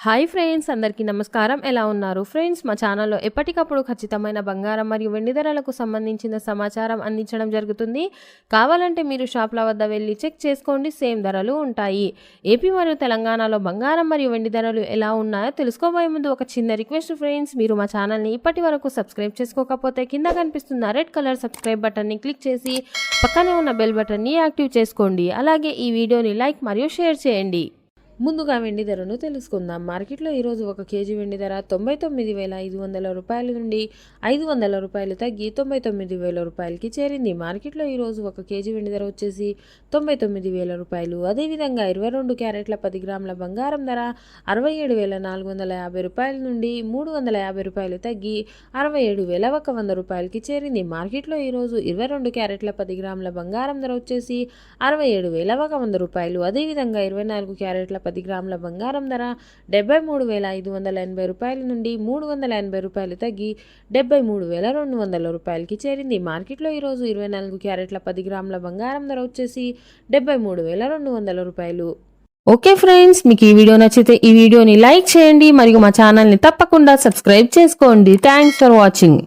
Hi friends, అందరికీ నమస్కారం. ఎలా ఉన్నారు ఫ్రెండ్స్? మా ఛానల్లో ఎప్పటికప్పుడు ఖచ్చితమైన బంగారం మరియు వెండి ధరలకు సంబంధించిన సమాచారం అందించడం జరుగుతుంది. కావాలంటే మీరు షాప్ల వద్ద వెళ్ళి చెక్ చేసుకోండి, సేమ్ ధరలు ఉంటాయి. ఏపీ మరియు తెలంగాణలో బంగారం మరియు వెండి ధరలు ఎలా ఉన్నాయో తెలుసుకోబోయే ముందు ఒక చిన్న రిక్వెస్ట్ ఫ్రెండ్స్, మీరు మా ఛానల్ని ఇప్పటి వరకు సబ్స్క్రైబ్ చేసుకోకపోతే కింద కనిపిస్తున్న రెడ్ కలర్ సబ్స్క్రైబ్ బటన్ని క్లిక్ చేసి పక్కనే ఉన్న బెల్ బటన్ని యాక్టివ్ చేసుకోండి. అలాగే ఈ వీడియోని లైక్ మరియు షేర్ చేయండి. ముందుగా వెండి ధరను తెలుసుకుందాం. మార్కెట్లో ఈరోజు ఒక కేజీ వెండి ధర 99,500 రూపాయల నుండి 500 రూపాయలు తగ్గి 99,000 రూపాయలకి చేరింది. మార్కెట్లో ఈరోజు ఒక కేజీ వెండి ధర వచ్చేసి 99,000 రూపాయలు. అదేవిధంగా 22 క్యారెట్ల 10 గ్రాముల బంగారం ధర 67,450 రూపాయల నుండి 350 రూపాయలు తగ్గి 67,100 రూపాయలకి చేరింది. మార్కెట్లో ఈరోజు 22 క్యారెట్ల 10 గ్రాముల బంగారం ధర వచ్చేసి 67,100 రూపాయలు. అదేవిధంగా 24 క్యారెట్ల 10 గ్రాముల బంగారం ధర 73,580 రూపాయల నుండి 380 రూపాయలు తగ్గి 73,200 రూపాయలకి చేరింది. మార్కెట్లో ఈరోజు 24 క్యారెట్ల 10 గ్రాముల బంగారం ధర వచ్చేసి 73,200 రూపాయలు. ఓకే ఫ్రెండ్స్, మీకు ఈ వీడియో నచ్చితే ఈ వీడియోని లైక్ చేయండి మరియు మా ఛానల్ని తప్పకుండా సబ్స్క్రైబ్ చేసుకోండి. Thanks for watching.